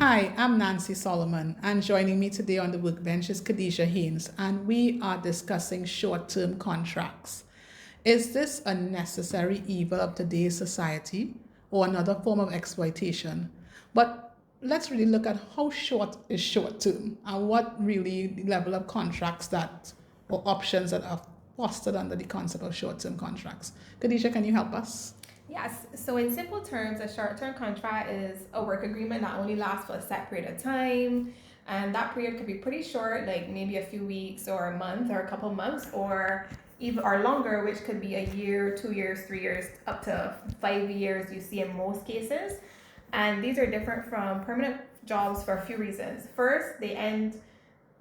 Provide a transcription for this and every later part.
Hi, I'm Nancy Solomon, and joining me today on the Workbench is Kadisha Haynes, and we are discussing short-term contracts. Is this a necessary evil of today's society or another form of exploitation? But let's really look at how short is short-term and what really the level of contracts that or options that are fostered under the concept of short-term contracts. Kadisha, can you help us? Yes, so in simple terms, a short term contract is a work agreement that only lasts for a set period of time. And that period could be pretty short, like maybe a few weeks or a month or a couple months, or even or longer, which could be a year, 2 years, 3 years, up to 5 years, you see in most cases. And these are different from permanent jobs for a few reasons. First, the end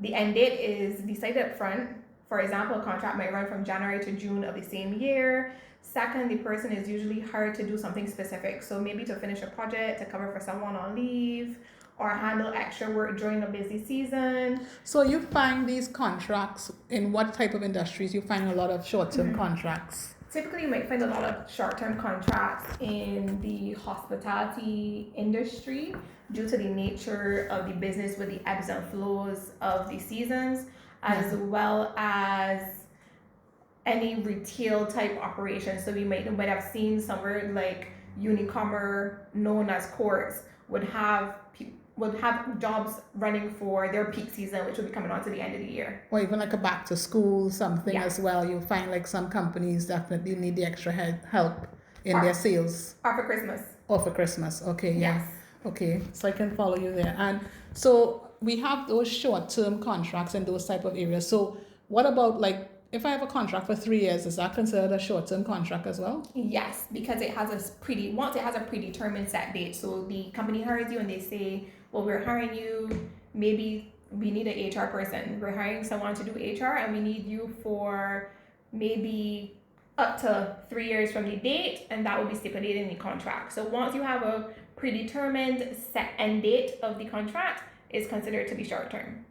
date is decided up front. For example, a contract might run from January to June of the same year. Second, the person is usually hired to do something specific. So maybe to finish a project, to cover for someone on leave, or handle extra work during a busy season. So you find these contracts in what type of industries? You find a lot of short-term contracts. Typically, you might find a lot of short-term contracts in the hospitality industry due to the nature of the business with the ebbs and flows of the seasons, as well as any retail type operation. So we might have seen somewhere like Unicomer, known as Courts, would have jobs running for their peak season, which will be coming on to the end of the year. Or even like a back to school something Yeah. as well. You'll find like some companies definitely need the extra help in their sales. Or for Christmas. Or for Christmas. Okay, yeah. Yes. Okay, so I can follow you there. And so we have those short-term contracts in those type of areas. So what about like if I have a contract for 3 years, is that considered a short-term contract as well? Yes, because it has once it has a predetermined set date. So the company hires you and they say, well, we're hiring you, maybe we need an HR person. We're hiring someone to do HR and we need you for maybe up to 3 years from the date, and that will be stipulated in the contract. So once you have a predetermined set end date of the contract, it's considered to be short term.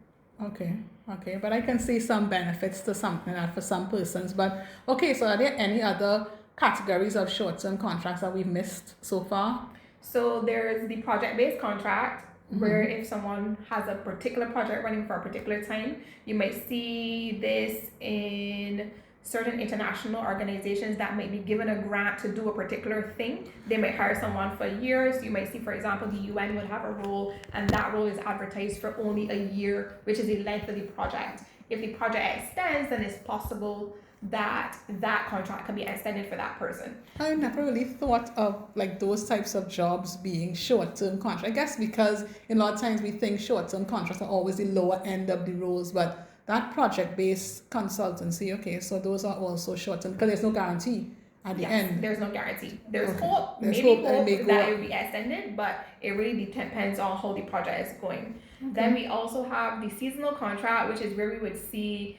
Okay, but I can see some benefits to something like that for some persons. But okay, so are there any other categories of short-term contracts that we've missed so far? So there's the project-based contract, where if someone has a particular project running for a particular time, you might see this in certain international organizations that might be given a grant to do a particular thing. They might hire someone for years. You might see, for example, the UN would have a role, and that role is advertised for only a year, which is the length of the project. If the project extends, then it's possible that that contract can be extended for that person. I never really thought of like those types of jobs being short-term contracts. I guess because a lot of times we think short-term contracts are always the lower end of the roles, but that project-based consultancy, okay, so those are also short-term because there's no guarantee at the end. There's no guarantee. There's hope, There's maybe hope hope that it may go that up. it will be extended, but it really depends on how the project is going. Then we also have the seasonal contract, which is where we would see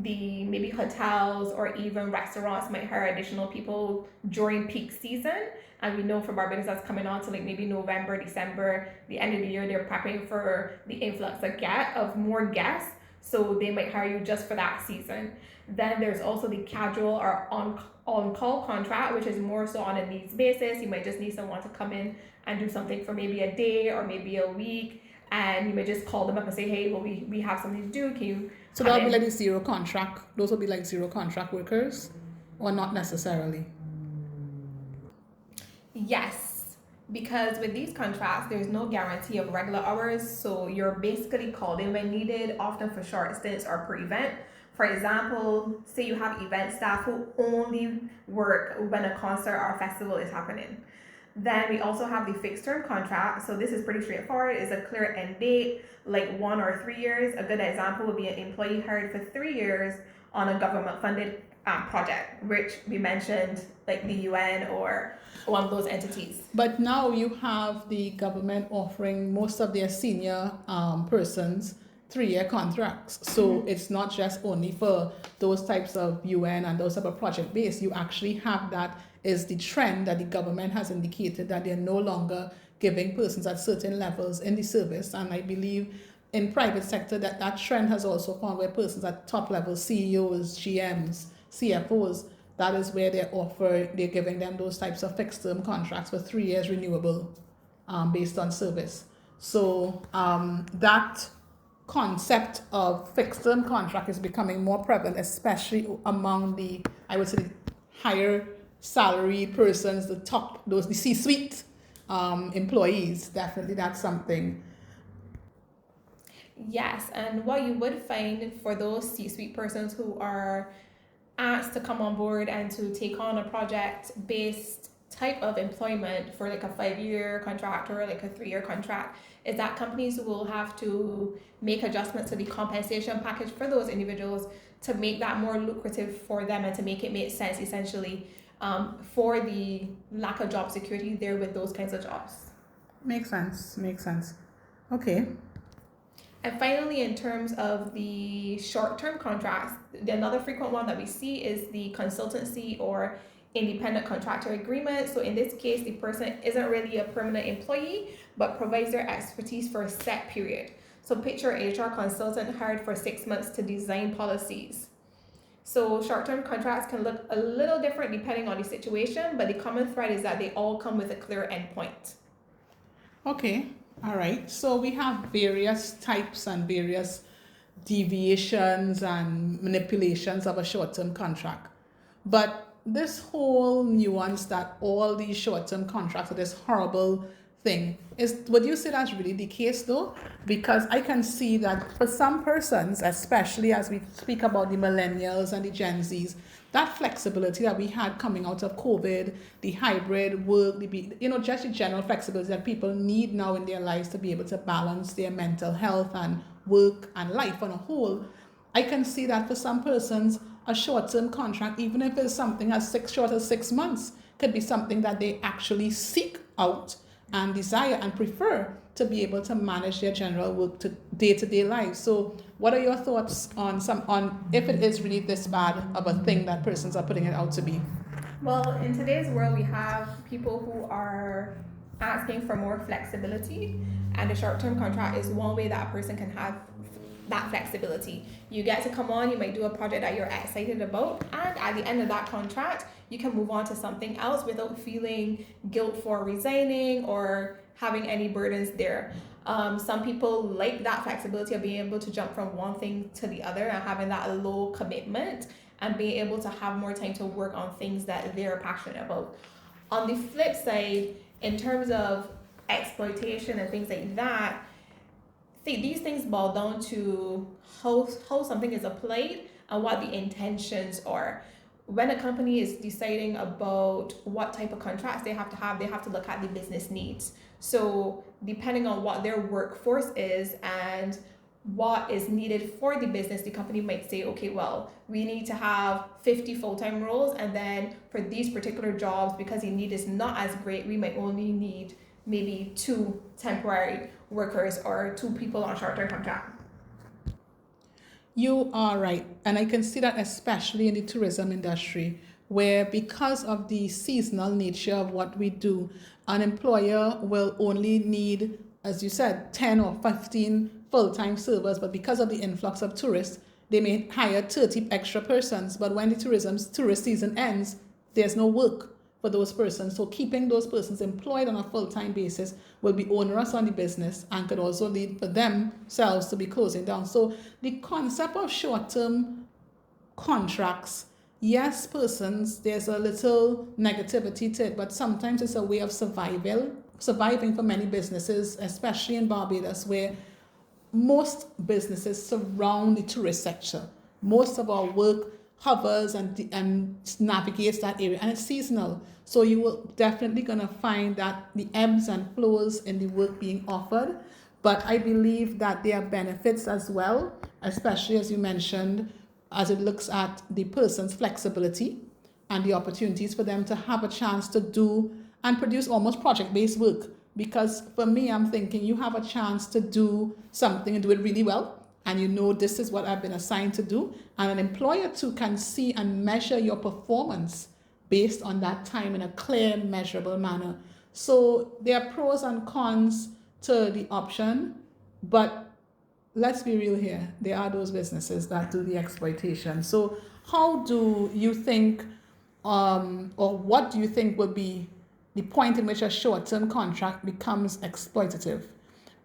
the maybe hotels or even restaurants might hire additional people during peak season. And we know from our business that's coming on to like maybe November, December, the end of the year, they're prepping for the influx of more guests. So they might hire you just for that season. Then there's also the casual or on-call contract, which is more so on a needs basis. You might just need someone to come in and do something for maybe a day or maybe a week. And you may just call them up and say, hey, well, we have something to do. Can you? So that would be like the zero contract. Those would be like zero contract workers, or not necessarily? Yes, because with these contracts, there's no guarantee of regular hours. So you're basically called in when needed, often for short stints or per event. For example, say you have event staff who only work when a concert or a festival is happening. Then we also have the fixed term contract. So this is pretty straightforward. It's a clear end date, like 1 or 3 years. A good example would be an employee hired for 3 years on a government funded project, which we mentioned, like the UN or one of those entities. But now you have the government offering most of their senior persons 3-year contracts. So it's not just only for those types of UN and those type of project based. You actually have that is the trend that the government has indicated that they're no longer giving persons at certain levels in the service. And I believe in private sector that trend has also found where persons at top levels, CEOs, GMs, CFOs, that is where they're giving them those types of fixed term contracts for 3 years renewable based on service. So that concept of fixed term contract is becoming more prevalent, especially among the, I would say, the higher salary persons, the C-suite employees. Definitely, that's something. Yes, and what you would find for those C-suite persons who are asked to come on board and to take on a project-based type of employment for like a 5-year contract or like a 3-year contract is that companies will have to make adjustments to the compensation package for those individuals to make that more lucrative for them and to make it make sense essentially for the lack of job security there with those kinds of jobs. Makes sense. Okay. And finally, in terms of the short-term contracts, another frequent one that we see is the consultancy or independent contractor agreement. So in this case, the person isn't really a permanent employee, but provides their expertise for a set period. So picture an HR consultant hired for 6 months to design policies. So short-term contracts can look a little different depending on the situation, but the common thread is that they all come with a clear endpoint. Okay. All right. So we have various types and various deviations and manipulations of a short-term contract. But this whole nuance that all these short-term contracts are this horrible thing, would you say that's really the case though? Because I can see that for some persons, especially as we speak about the millennials and the Gen Zs, that flexibility that we had coming out of COVID, the hybrid work, just the general flexibility that people need now in their lives to be able to balance their mental health and work and life on a whole, I can see that for some persons, a short-term contract, even if it's something as short as 6 months, could be something that they actually seek out and desire and prefer to be able to manage their general work to day-to-day life. So what are your thoughts on if it is really this bad of a thing that persons are putting it out to be? Well, in today's world, we have people who are asking for more flexibility, and the short-term contract is one way that a person can have that flexibility. You get to come on, you might do a project that you're excited about, and at the end of that contract, you can move on to something else without feeling guilt for resigning or having any burdens there. Some people like that flexibility of being able to jump from one thing to the other and having that low commitment and being able to have more time to work on things that they're passionate about. On the flip side, in terms of exploitation and things like that, these things boil down to how something is applied and what the intentions are. When a company is deciding about what type of contracts they have to look at the business needs. So depending on what their workforce is and what is needed for the business, the company might say, okay, well, we need to have 50 full-time roles, and then for these particular jobs, because the need is not as great, we might only need maybe 2 temporary workers or 2 people on short-term contract. You are right. And I can see that especially in the tourism industry, where because of the seasonal nature of what we do, an employer will only need, as you said, 10 or 15 full-time servers, but because of the influx of tourists, they may hire 30 extra persons. But when the tourist season ends, there's no work for those persons. So keeping those persons employed on a full-time basis will be onerous on the business and could also lead for themselves to be closing down. So the concept of short-term contracts, yes, persons, there's a little negativity to it, but sometimes it's a way of surviving for many businesses, especially in Barbados, where most businesses surround the tourist sector. Most of our work hovers and navigates that area, and it's seasonal. So you will definitely gonna find that the ebbs and flows in the work being offered. But I believe that there are benefits as well, especially as you mentioned, as it looks at the person's flexibility and the opportunities for them to have a chance to do and produce almost project-based work. Because for me, I'm thinking you have a chance to do something and do it really well, and you know this is what I've been assigned to do, and an employer too can see and measure your performance based on that time in a clear, measurable manner. So there are pros and cons to the option, but let's be real here. There are those businesses that do the exploitation. So how do you think, or what do you think would be the point in which a short-term contract becomes exploitative?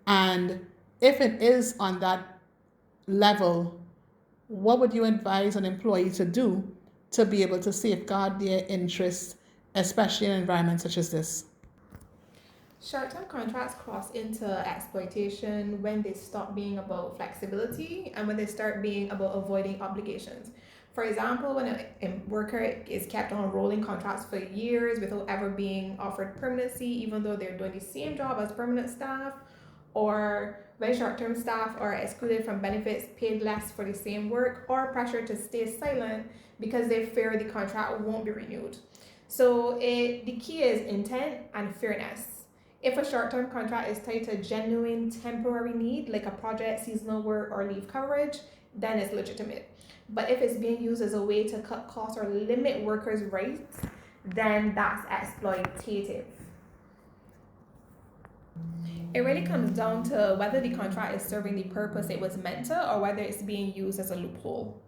And if it is on that level, what would you advise an employee to do to be able to safeguard their interests, especially in an environment such as this? Short-term contracts cross into exploitation when they stop being about flexibility and when they start being about avoiding obligations. For example, when a worker is kept on rolling contracts for years without ever being offered permanency, even though they're doing the same job as permanent staff, or when short-term staff are excluded from benefits, paid less for the same work, or pressure to stay silent because they fear the contract won't be renewed. So the key is intent and fairness. If a short-term contract is tied to a genuine temporary need, like a project, seasonal work, or leave coverage, then it's legitimate. But if it's being used as a way to cut costs or limit workers' rights, then that's exploitative. It really comes down to whether the contract is serving the purpose it was meant to or whether it's being used as a loophole.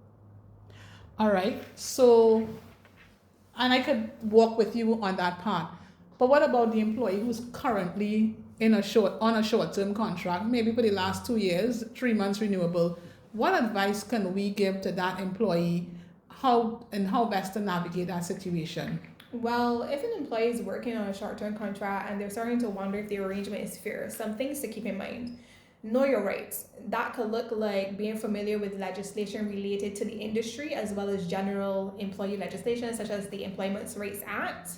All right. So, and I could walk with you on that part. But what about the employee who's currently on a short-term contract, maybe for the last 2 years, 3 months renewable? What advice can we give to that employee how best to navigate that situation? Well, if an employee is working on a short-term contract and they're starting to wonder if the arrangement is fair, some things to keep in mind. Know your rights. That could look like being familiar with legislation related to the industry as well as general employee legislation such as the Employment Rights Act,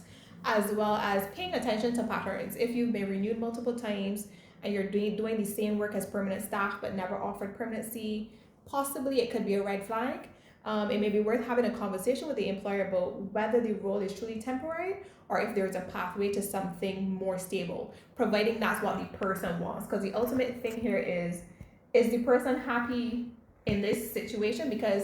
as well as paying attention to patterns. If you've been renewed multiple times and you're doing the same work as permanent staff but never offered permanency, possibly it could be a red flag. It may be worth having a conversation with the employer about whether the role is truly temporary or if there's a pathway to something more stable, providing that's what the person wants. Because the ultimate thing here is the person happy in this situation? Because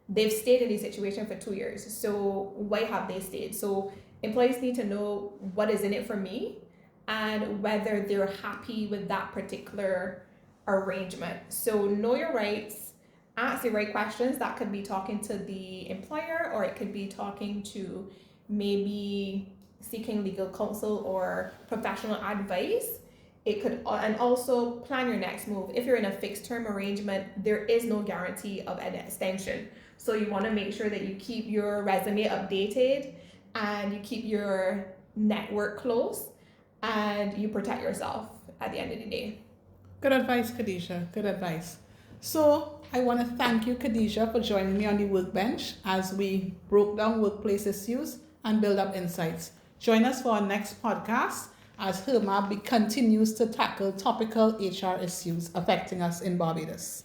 they've stayed in this situation for 2 years. So why have they stayed? So employees need to know what is in it for me and whether they're happy with that particular arrangement. So know your rights. Ask the right questions. That could be talking to the employer, or it could be talking to maybe seeking legal counsel or professional advice. It could, and also plan your next move. If you're in a fixed term arrangement, there is no guarantee of an extension. So you want to make sure that you keep your resume updated and you keep your network close and you protect yourself at the end of the day. Good advice, Kadisha. Good advice. So I want to thank you, Kadisha, for joining me on the Workbench as we broke down workplace issues and build up insights. Join us for our next podcast as Herma continues to tackle topical HR issues affecting us in Barbados.